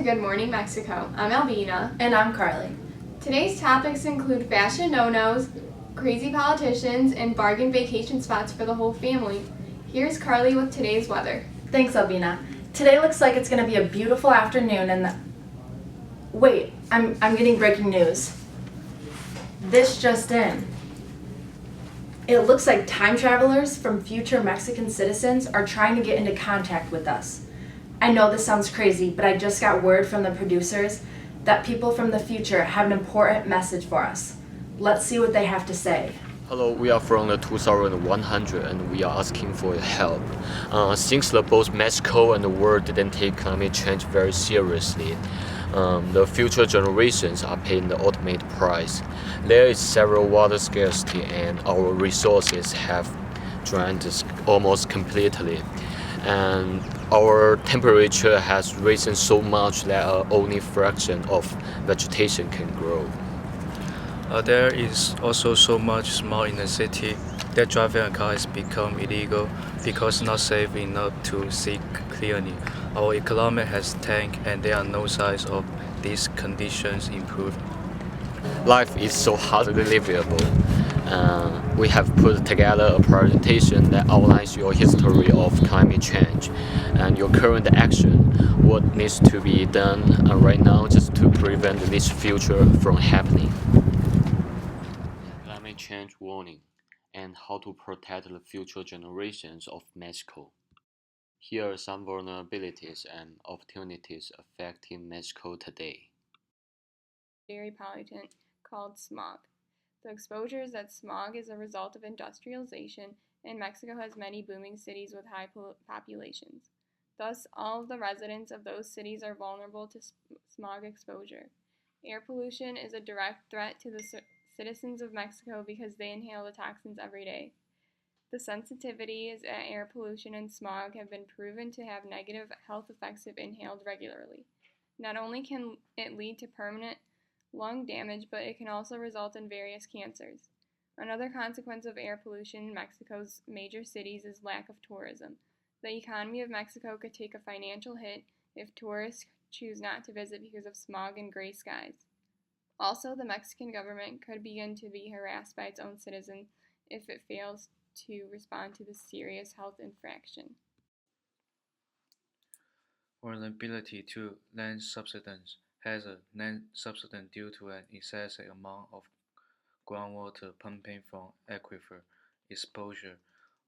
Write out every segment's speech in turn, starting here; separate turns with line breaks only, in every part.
Good Morning Mexico. I'm Albina.
And I'm Carly.
Today's topics include fashion no-nos, crazy politicians, and bargain vacation spots for the whole family. Here's Carly with today's weather.
Thanks, Albina. Today looks like it's going to be a beautiful afternoon and Wait, I'm getting breaking news. This just in. It looks like time travelers from future Mexican citizens are trying to get into contact with us. I know this sounds crazy, but I just got word from the producers that people from the future have an important message for us. Let's see what they have to say.
Hello, we are from the 2100 and we are asking for your help. Since both Mexico and the world didn't take climate change very seriously, the future generations are paying the ultimate price. There is several water scarcity and our resources have drained almost completely. And our temperature has risen so much that only a fraction of vegetation can grow.
There is also so much smog in the city that driving a car has become illegal because not safe enough to see clearly. Our economy has tanked and there are no signs of these conditions improving.
Life is so hardly livable. We have put together a presentation that outlines your history of climate change and your current action, what needs to be done right now just to prevent this future from happening. Climate change warning and how to protect the future generations of Mexico. Here are some vulnerabilities and opportunities affecting Mexico today.
Very pollutant called smog. The exposure is that smog is a result of industrialization, and Mexico has many booming cities with high populations. Thus, all of the residents of those cities are vulnerable to smog exposure. Air pollution is a direct threat to the citizens of Mexico because they inhale the toxins every day. The sensitivities at air pollution and smog have been proven to have negative health effects if inhaled regularly. Not only can it lead to permanent lung damage, but it can also result in various cancers. Another consequence of air pollution in Mexico's major cities is lack of tourism. The economy of Mexico could take a financial hit if tourists choose not to visit because of smog and gray skies. Also, the Mexican government could begin to be harassed by its own citizens if it fails to respond to this serious health infraction.
Vulnerability to land subsidence has a land subsidence due to an excessive amount of groundwater pumping from aquifer exposure.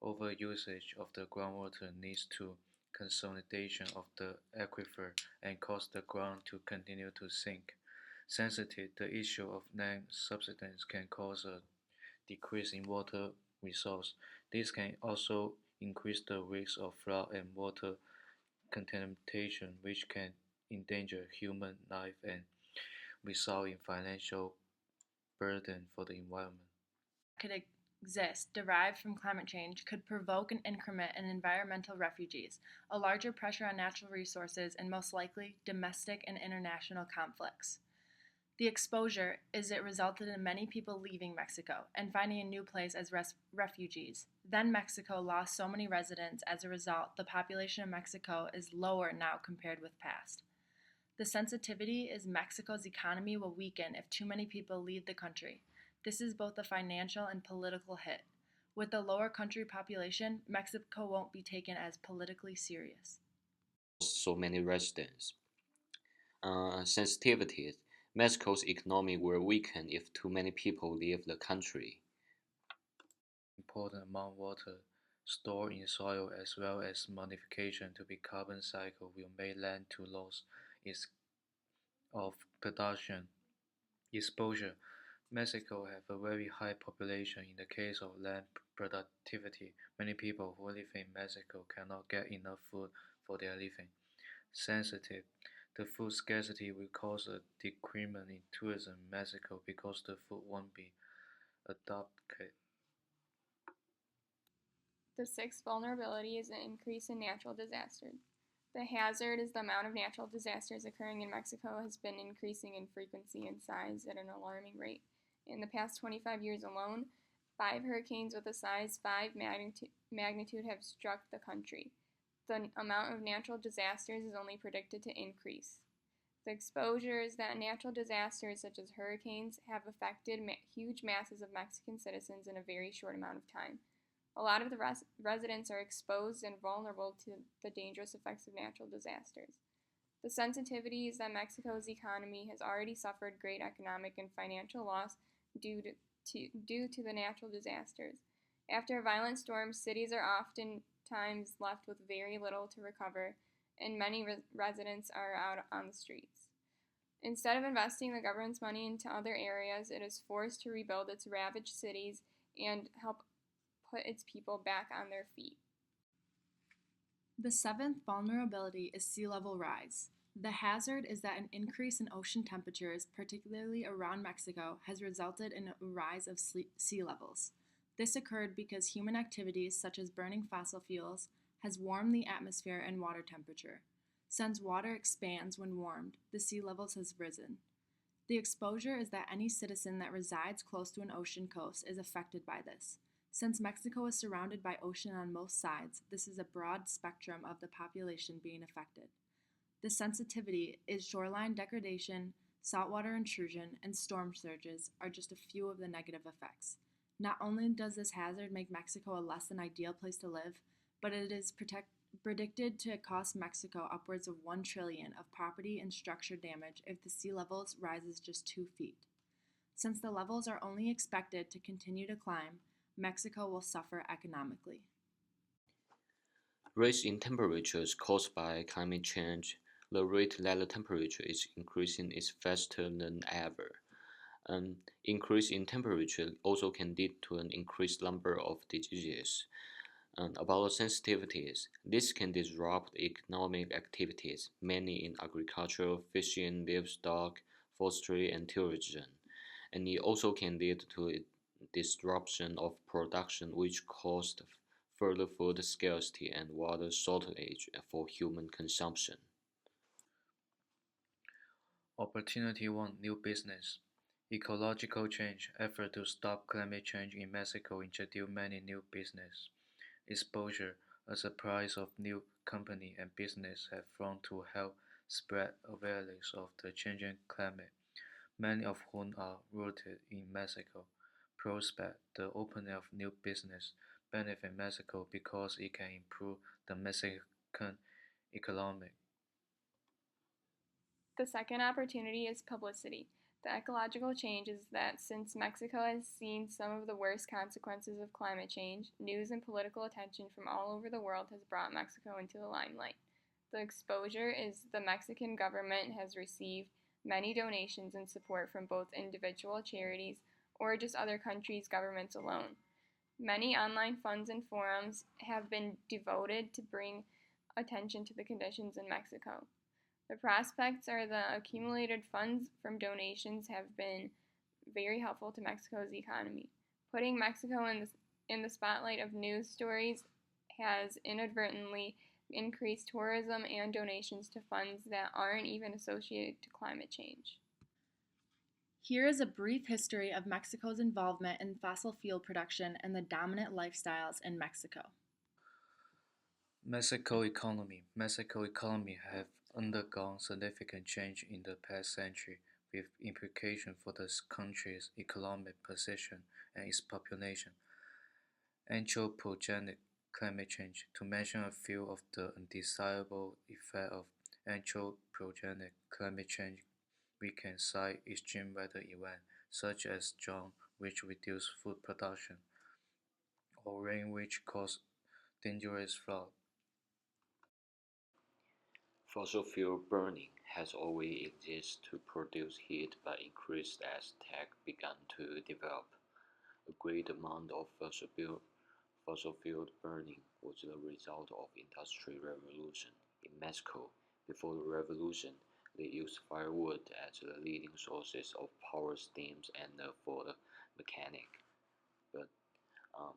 Overusage of the groundwater leads to consolidation of the aquifer and cause the ground to continue to sink. Sensitive, the issue of land subsidence can cause a decrease in water resource. This can also increase the risk of flood and water contamination, which can endanger human life and result in financial burden for the environment.
Could exist derived from climate change could provoke an increment in environmental refugees, a larger pressure on natural resources, and most likely domestic and international conflicts. The exposure is it resulted in many people leaving Mexico and finding a new place as refugees. Then Mexico lost so many residents as a result, the population of Mexico is lower now compared with past. The sensitivity is Mexico's economy will weaken if too many people leave the country. This is both a financial and political hit. With the lower country population, Mexico won't be taken as politically serious.
So many residents. Sensitivities. Mexico's economy will weaken if too many people leave the country.
Important amount of water stored in soil as well as modification to be carbon cycle will make land to loss of production exposure. Mexico have a very high population. In the case of land productivity, many people who live in Mexico cannot get enough food for their living. Sensitive. The food scarcity will cause a decrement in tourism in Mexico because the food won't be adopted.
The sixth vulnerability is an increase in natural disasters. The hazard is the amount of natural disasters occurring in Mexico has been increasing in frequency and size at an alarming rate. In the past 25 years alone, 5 hurricanes with a size 5 magnitude have struck the country. The amount of natural disasters is only predicted to increase. The exposures that natural disasters such as hurricanes have affected huge masses of Mexican citizens in a very short amount of time. A lot of the residents are exposed and vulnerable to the dangerous effects of natural disasters. The sensitivity is that Mexico's economy has already suffered great economic and financial loss due to the natural disasters. After a violent storm, cities are oftentimes left with very little to recover, and many residents are out on the streets. Instead of investing the government's money into other areas, it is forced to rebuild its ravaged cities and help put its people back on their feet.
The seventh vulnerability is sea level rise. The hazard is that an increase in ocean temperatures, particularly around Mexico, has resulted in a rise of sea levels. This occurred because human activities, such as burning fossil fuels, has warmed the atmosphere and water temperature. Since water expands when warmed, the sea levels has risen. The exposure is that any citizen that resides close to an ocean coast is affected by this. Since Mexico is surrounded by ocean on most sides, this is a broad spectrum of the population being affected. The sensitivity is shoreline degradation, saltwater intrusion, and storm surges are just a few of the negative effects. Not only does this hazard make Mexico a less than ideal place to live, but it is predicted to cost Mexico upwards of $1 trillion of property and structure damage if the sea levels rises just 2 feet. Since the levels are only expected to continue to climb, Mexico will suffer economically.
Rise in temperatures caused by climate change. The rate that the temperature is increasing is faster than ever. An increase in temperature also can lead to an increased number of diseases. About the sensitivities, this can disrupt economic activities, mainly in agriculture, fishing, livestock, forestry, and tourism. And it also can lead to a disruption of production, which caused further food scarcity and water shortage for human consumption.
Opportunity 1. New business. Ecological change. Effort to stop climate change in Mexico introduced many new business. Exposure. As the price of new company and business have grown to help spread awareness of the changing climate, many of whom are rooted in Mexico. Prospect. The opening of new business benefit Mexico because it can improve the Mexican economy.
The second opportunity is publicity. The ecological change is that since Mexico has seen some of the worst consequences of climate change, news and political attention from all over the world has brought Mexico into the limelight. The exposure is the Mexican government has received many donations and support from both individual charities or just other countries' governments alone. Many online funds and forums have been devoted to bring attention to the conditions in Mexico. The prospects are the accumulated funds from donations have been very helpful to Mexico's economy. Putting Mexico in the spotlight of news stories has inadvertently increased tourism and donations to funds that aren't even associated to climate change.
Here is a brief history of Mexico's involvement in fossil fuel production and the dominant lifestyles in Mexico.
Mexico economy have undergone significant change in the past century, with implications for the country's economic position and its population. Anthropogenic climate change. To mention a few of the undesirable effects of anthropogenic climate change, we can cite extreme weather events such as drought, which reduce food production, or rain, which cause dangerous flood.
Fossil fuel burning has always existed to produce heat but increased as tech began to develop. A great amount of fossil fuel burning was the result of Industrial Revolution. In Mexico, before the revolution, they used firewood as the leading sources of power steams and for the mechanic. But um,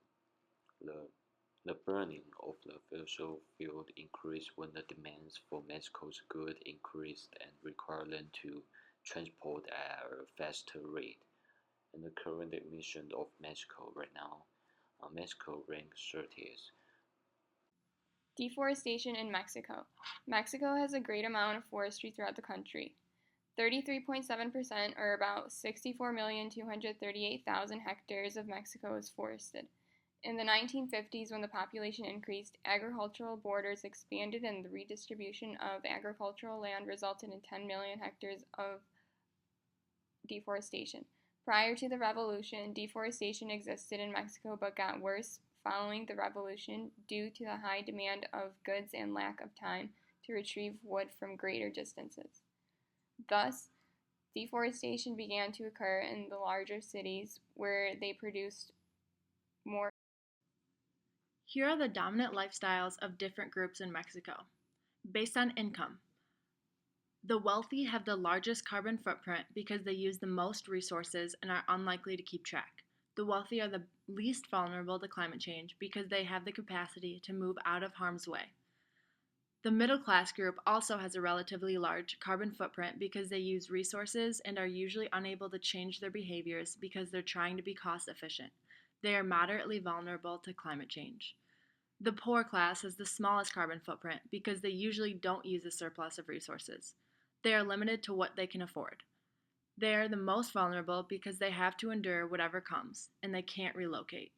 the burning of the fossil fuel increased when the demands for Mexico's goods increased and required them to transport at a faster rate. And the current emission of Mexico right now, Mexico ranks 30th.
Deforestation in Mexico. Mexico has a great amount of forestry throughout the country. 33.7%, or about 64,238,000 hectares of Mexico is forested. In the 1950s, when the population increased, agricultural borders expanded and the redistribution of agricultural land resulted in 10 million hectares of deforestation. Prior to the revolution, deforestation existed in Mexico but got worse following the revolution due to the high demand of goods and lack of time to retrieve wood from greater distances. Thus, deforestation began to occur in the larger cities where they produced more.
Here are the dominant lifestyles of different groups in Mexico. Based on income, the wealthy have the largest carbon footprint because they use the most resources and are unlikely to keep track. The wealthy are the least vulnerable to climate change because they have the capacity to move out of harm's way. The middle class group also has a relatively large carbon footprint because they use resources and are usually unable to change their behaviors because they're trying to be cost efficient. They are moderately vulnerable to climate change. The poor class has the smallest carbon footprint because they usually don't use a surplus of resources. They are limited to what they can afford. They are the most vulnerable because they have to endure whatever comes, and they can't relocate.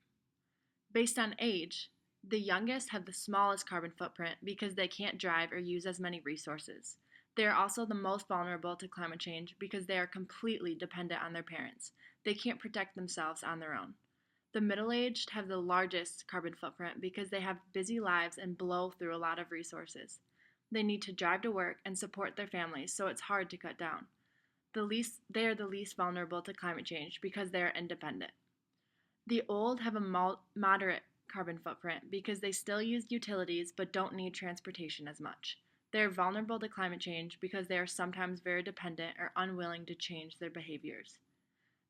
Based on age, the youngest have the smallest carbon footprint because they can't drive or use as many resources. They are also the most vulnerable to climate change because they are completely dependent on their parents. They can't protect themselves on their own. The middle-aged have the largest carbon footprint because they have busy lives and blow through a lot of resources. They need to drive to work and support their families, so it's hard to cut down. They are the least vulnerable to climate change because they are independent. The old have a moderate carbon footprint because they still use utilities but don't need transportation as much. They are vulnerable to climate change because they are sometimes very dependent or unwilling to change their behaviors.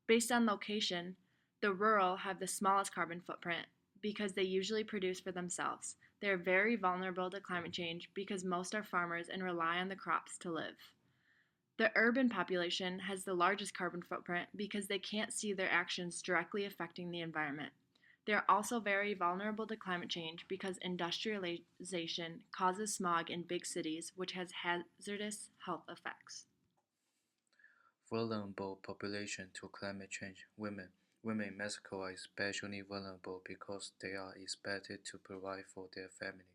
Based on location, the rural have the smallest carbon footprint because they usually produce for themselves. They are very vulnerable to climate change because most are farmers and rely on the crops to live. The urban population has the largest carbon footprint because they can't see their actions directly affecting the environment. They are also very vulnerable to climate change because industrialization causes smog in big cities, which has hazardous health effects.
Vulnerable population to climate change. Women. Women in Mexico are especially vulnerable because they are expected to provide for their family.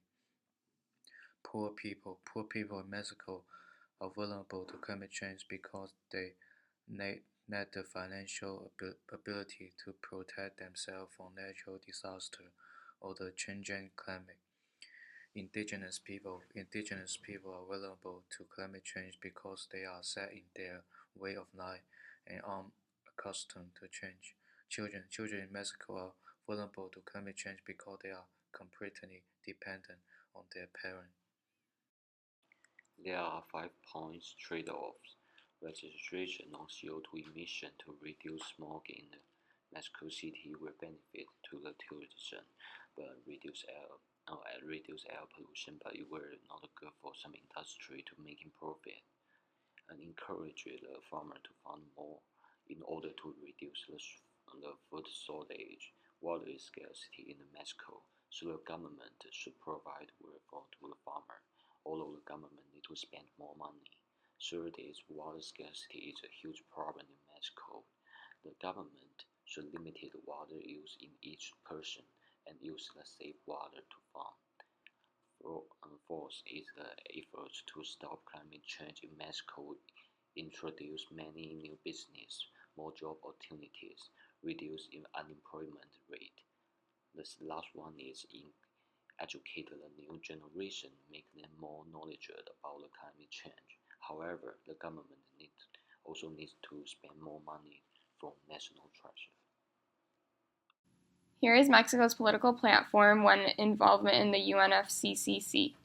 Poor people. Poor people in Mexico are vulnerable to climate change because they lack the financial ability to protect themselves from natural disaster or the changing climate. Indigenous people are vulnerable to climate change because they are set in their way of life and unaccustomed to change. Children in Mexico are vulnerable to climate change because they are completely dependent on their parents.
There are 5 points trade-offs. Registration on CO2 emission to reduce smog in Mexico City will benefit to the tourism, but reduce air pollution, but it will not good for some industry to making profit, and encourage the farmer to farm more in order to reduce the food shortage. Water is scarcity in Mexico, so the government should provide water to the farmer, although the government need to spend more money. Third is water scarcity is a huge problem in Mexico. The government should limit the water use in each person and use the safe water to farm. Fourth is the efforts to stop climate change in Mexico, introduce many new business, more job opportunities, reduce unemployment rate. The last one is educate the new generation, make them more knowledgeable about the climate change. However, the government also needs to spend more money from national treasure.
Here is Mexico's political platform when involvement in the UNFCCC.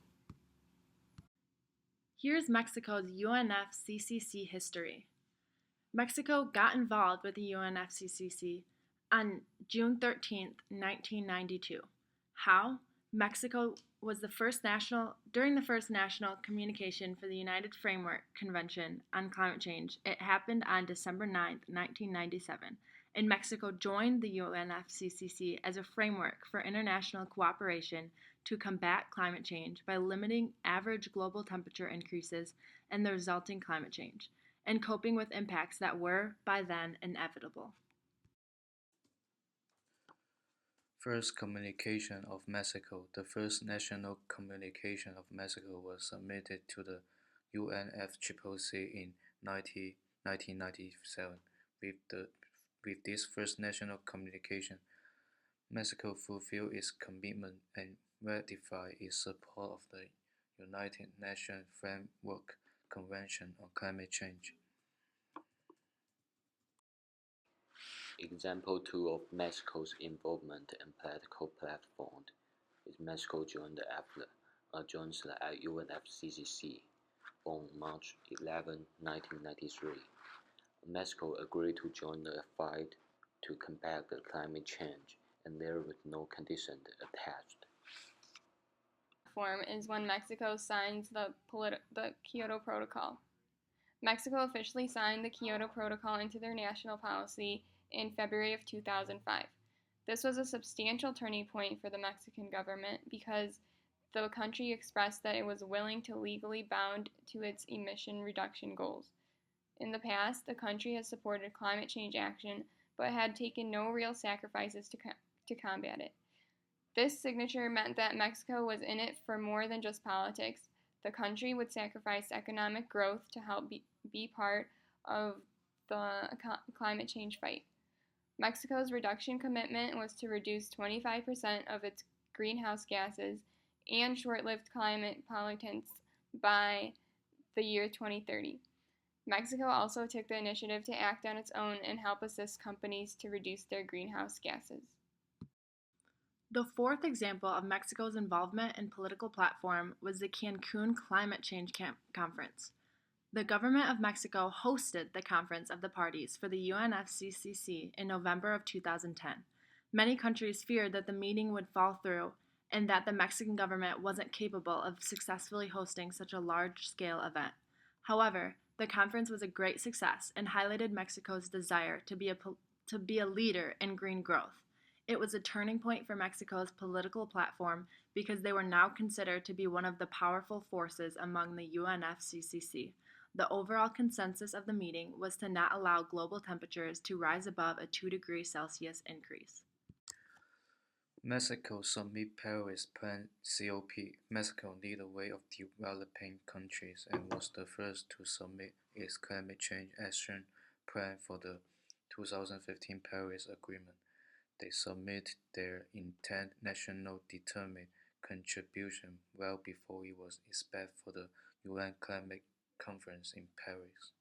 Here's Mexico's UNFCCC history. Mexico got involved with the UNFCCC on June 13, 1992. How? Mexico was during the first national communication for the United Framework Convention on Climate Change. It happened on December 9, 1997, and Mexico joined the UNFCCC as a framework for international cooperation to combat climate change by limiting average global temperature increases and the resulting climate change. and coping with impacts that were, by then, inevitable.
First Communication of Mexico. The first National Communication of Mexico was submitted to the UNFCCC in 1997. With this first national communication, Mexico fulfilled its commitment and ratified its support of the United Nations Framework Convention on Climate Change.
Example 2 of Mexico's involvement and political platform is Mexico joined the UNFCCC on March 11, 1993. Mexico agreed to join the fight to combat the climate change, and there was no condition attached.
Form is when Mexico signs the Kyoto Protocol. Mexico officially signed the Kyoto Protocol into their national policy in February of 2005. This was a substantial turning point for the Mexican government because the country expressed that it was willing to legally bound to its emission reduction goals. In the past, the country has supported climate change action but had taken no real sacrifices to combat it. This signature meant that Mexico was in it for more than just politics. The country would sacrifice economic growth to help be part of the climate change fight. Mexico's reduction commitment was to reduce 25% of its greenhouse gases and short-lived climate pollutants by the year 2030. Mexico also took the initiative to act on its own and help assist companies to reduce their greenhouse gases.
The fourth example of Mexico's involvement in political platform was the Cancun Climate Change Conference. The government of Mexico hosted the Conference of the Parties for the UNFCCC in November of 2010. Many countries feared that the meeting would fall through and that the Mexican government wasn't capable of successfully hosting such a large-scale event. However, the conference was a great success and highlighted Mexico's desire to be a leader in green growth. It was a turning point for Mexico's political platform because they were now considered to be one of the powerful forces among the UNFCCC. The overall consensus of the meeting was to not allow global temperatures to rise above a 2 degrees Celsius increase.
Mexico Submit Paris Plan COP. Mexico led the way of developing countries and was the first to submit its climate change action plan for the 2015 Paris Agreement. They submit their intent national determined contribution well before it was expected for the UN Climate Conference in Paris.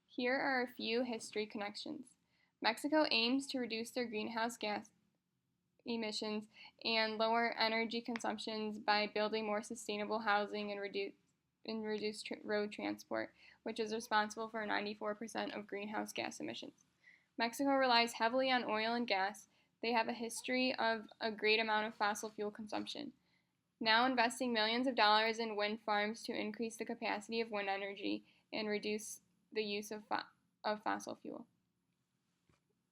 Here are a few history connections. Mexico aims to reduce their greenhouse gas emissions and lower energy consumptions by building more sustainable housing and reduce road transport, which is responsible for 94% of greenhouse gas emissions. Mexico relies heavily on oil and gas. They have a history of a great amount of fossil fuel consumption. Now investing millions of dollars in wind farms to increase the capacity of wind energy and reduce the use of fossil fuel.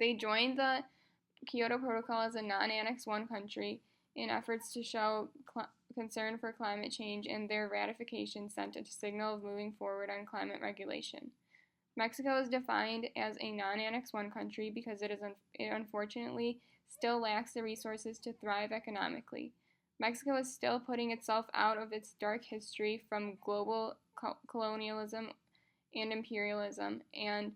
They joined the Kyoto Protocol as a non-Annex I country in efforts to show concern for climate change, and their ratification sent a signal of moving forward on climate regulation. Mexico is defined as a non-Annex I country because it unfortunately still lacks the resources to thrive economically. Mexico is still putting itself out of its dark history from global colonialism and imperialism and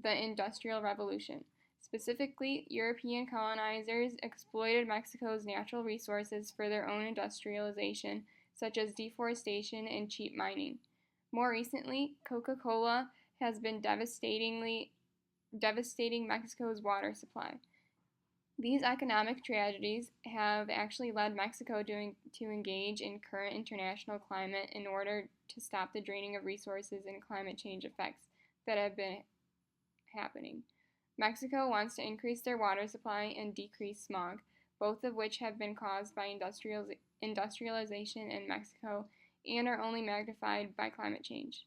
the Industrial Revolution. Specifically, European colonizers exploited Mexico's natural resources for their own industrialization, such as deforestation and cheap mining. More recently, Coca-Cola has been devastating Mexico's water supply. These economic tragedies have actually led Mexico to engage in current international climate in order to stop the draining of resources and climate change effects that have been happening. Mexico wants to increase their water supply and decrease smog, both of which have been caused by industrialization in Mexico and are only magnified by climate change.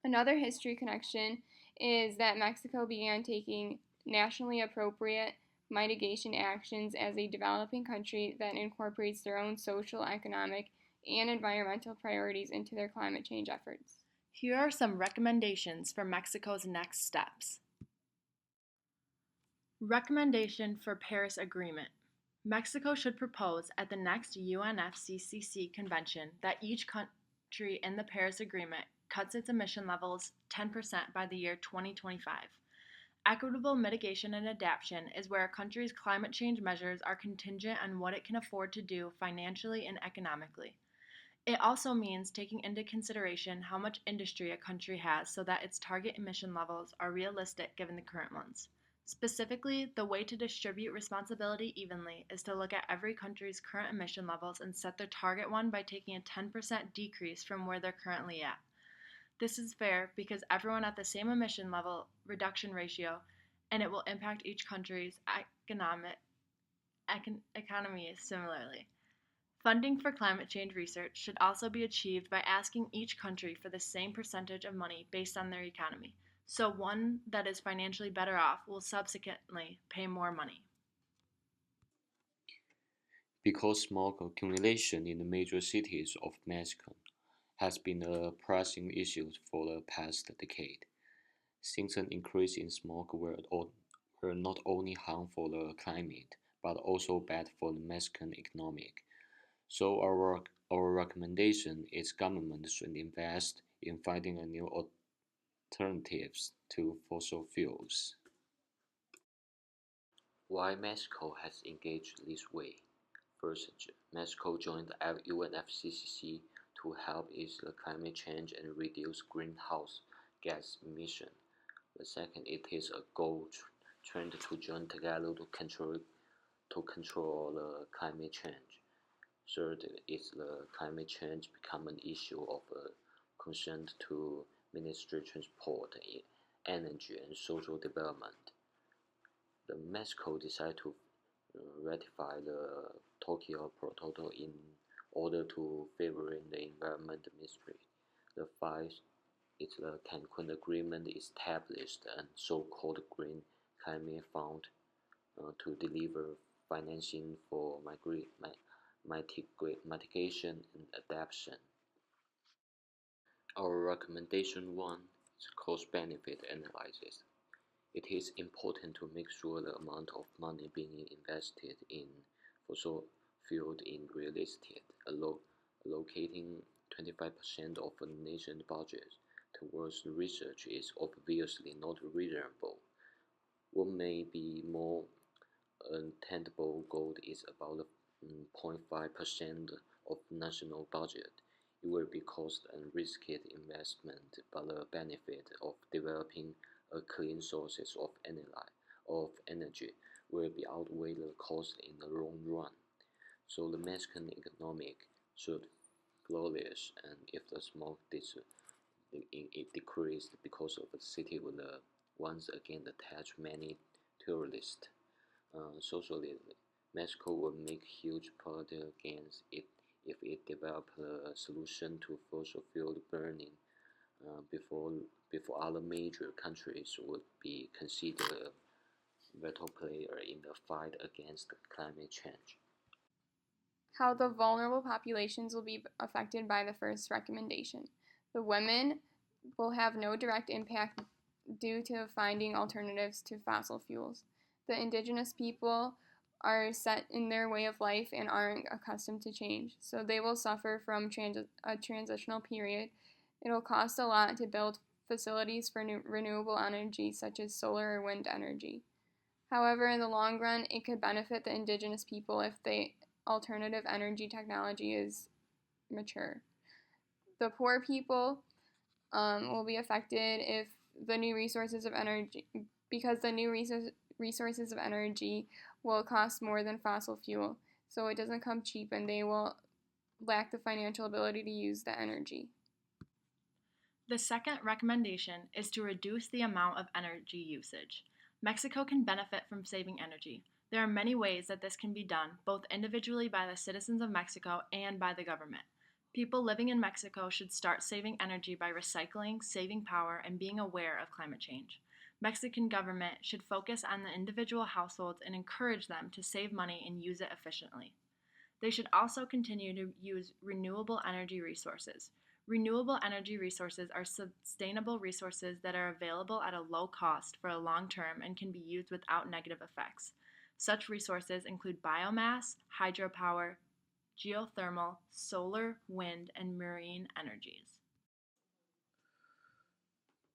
Another history connection is that Mexico began taking nationally appropriate mitigation actions as a developing country that incorporates their own social, economic, and environmental priorities into their climate change efforts.
Here are some recommendations for Mexico's next steps. Recommendation for Paris Agreement. Mexico should propose at the next UNFCCC convention that each country in the Paris Agreement cuts its emission levels 10% by the year 2025. Equitable mitigation and adaptation is where a country's climate change measures are contingent on what it can afford to do financially and economically. It also means taking into consideration how much industry a country has so that its target emission levels are realistic given the current ones. Specifically, the way to distribute responsibility evenly is to look at every country's current emission levels and set their target one by taking a 10% decrease from where they're currently at. This is fair because everyone at the same emission level reduction ratio, and it will impact each country's economy similarly. Funding for climate change research should also be achieved by asking each country for the same percentage of money based on their economy, so one that is financially better off will subsequently pay more money.
Because smog accumulation in the major cities of Mexico has been a pressing issue for the past decade, since an increase in smog were not only harmful for the climate, but also bad for the Mexican economy. So our recommendation is government should invest in finding a new alternatives to fossil fuels. Why Mexico has engaged this way? First, Mexico joined the UNFCCC to help ease the climate change and reduce greenhouse gas emission. The second, it is a goal trend to join together to control the climate change. Third, is the climate change become an issue of concern to Ministry of Transport, Energy and Social Development. The Mexico decided to ratify the Tokyo Protocol in order to favor the Environment Ministry. The fifth is the Cancun Agreement established a so-called Green Climate Fund to deliver financing for mitigation and adaptation. Our recommendation 1 is cost-benefit analysis. It is important to make sure the amount of money being invested in fossil fuel is realistic. Allocating 25% of a nation's budget towards research is obviously not reasonable. What may be more attainable goal is about 0.5% of national budget. It will be cost and risky investment, but the benefit of developing a clean sources of energy will be outweigh the cost in the long run. So the Mexican economic should flourish, and if the smog it decreased because of the city will once again attach many tourists. Socially, Mexico will make huge political gains if it develops a solution to fossil fuel burning before other major countries would be considered a vital player in the fight against climate change.
How the vulnerable populations will be affected by the first recommendation. The women will have no direct impact due to finding alternatives to fossil fuels. The indigenous people are set in their way of life and aren't accustomed to change, so they will suffer from a transitional period. It'll cost a lot to build facilities for renewable energy such as solar or wind energy. However, in the long run, it could benefit the indigenous people if the alternative energy technology is mature. The poor people will be affected if the new resources of energy, because the new resources of energy will cost more than fossil fuel, so it doesn't come cheap and they will lack the financial ability to use the energy.
The second recommendation is to reduce the amount of energy usage. Mexico can benefit from saving energy. There are many ways that this can be done, both individually by the citizens of Mexico and by the government. People living in Mexico should start saving energy by recycling, saving power, and being aware of climate change. Mexican government should focus on the individual households and encourage them to save money and use it efficiently. They should also continue to use renewable energy resources. Renewable energy resources are sustainable resources that are available at a low cost for a long term and can be used without negative effects. Such resources include biomass, hydropower, geothermal, solar, wind, and marine energies.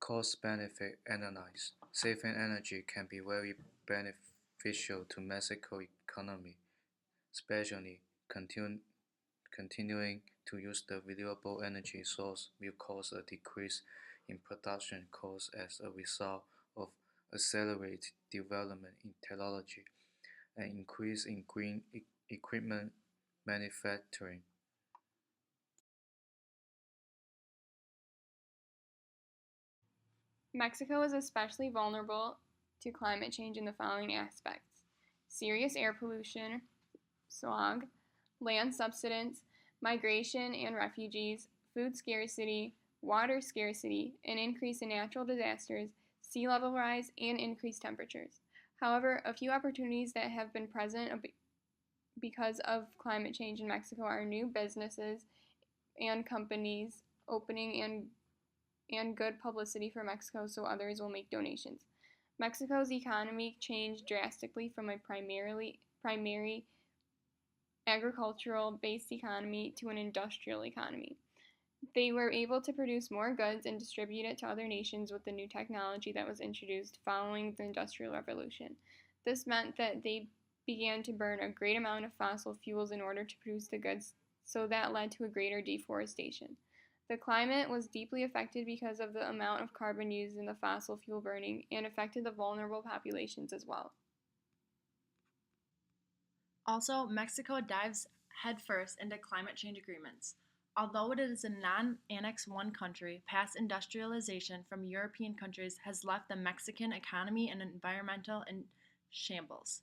Cost-benefit analysis. Saving energy can be very beneficial to Mexico's economy, especially continuing to use the renewable energy source will cause a decrease in production costs as a result of accelerated development in technology and increase in green equipment manufacturing.
Mexico is especially vulnerable to climate change in the following aspects: serious air pollution, smog, land subsidence, migration and refugees, food scarcity, water scarcity, an increase in natural disasters, sea level rise, and increased temperatures. However, a few opportunities that have been present because of climate change in Mexico are new businesses and companies opening and good publicity for Mexico so others will make donations. Mexico's economy changed drastically from a primary agricultural-based economy to an industrial economy. They were able to produce more goods and distribute it to other nations with the new technology that was introduced following the Industrial Revolution. This meant that they began to burn a great amount of fossil fuels in order to produce the goods, so that led to a greater deforestation. The climate was deeply affected because of the amount of carbon used in the fossil fuel burning and affected the vulnerable populations as well.
Also, Mexico dives headfirst into climate change agreements. Although it is a non-Annex I country, past industrialization from European countries has left the Mexican economy and environmental in shambles.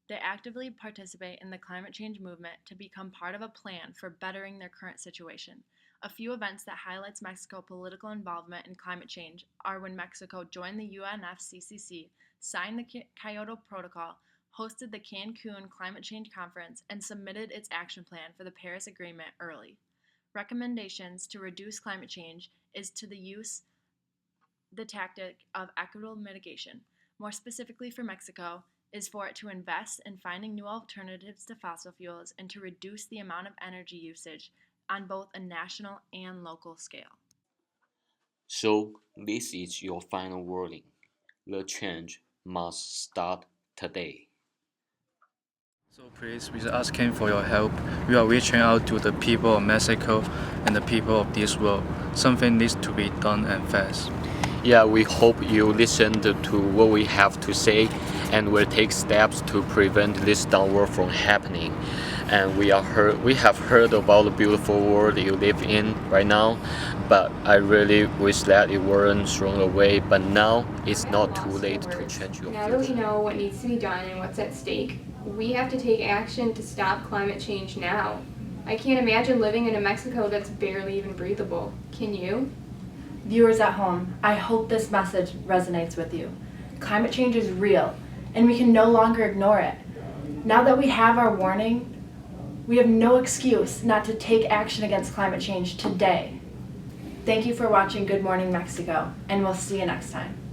They actively participate in the climate change movement to become part of a plan for bettering their current situation. A few events that highlights Mexico's political involvement in climate change are when Mexico joined the UNFCCC, signed the Kyoto Protocol, hosted the Cancun Climate Change Conference, and submitted its action plan for the Paris Agreement early. Recommendations to reduce climate change is to use the tactic of equitable mitigation. More specifically for Mexico, is for it to invest in finding new alternatives to fossil fuels and to reduce the amount of energy usage on both a national and local scale.
So, this is your final warning. The change must start today.
So please, we are asking for your help. We are reaching out to the people of Mexico and the people of this world. Something needs to be done and fast.
Yeah, we hope you listened to what we have to say and will take steps to prevent this downward from happening. And we have heard about the beautiful world you live in right now, but I really wish that it weren't thrown away. But now it's not too late to change your
Now that we
future.
know what needs to be done and what's at stake, we have to take action to stop climate change now. I can't imagine living in a Mexico that's barely even breathable. Can you?
Viewers at home, I hope this message resonates with you. Climate change is real, and we can no longer ignore it. Now that we have our warning, we have no excuse not to take action against climate change today. Thank you for watching Good Morning Mexico, and we'll see you next time.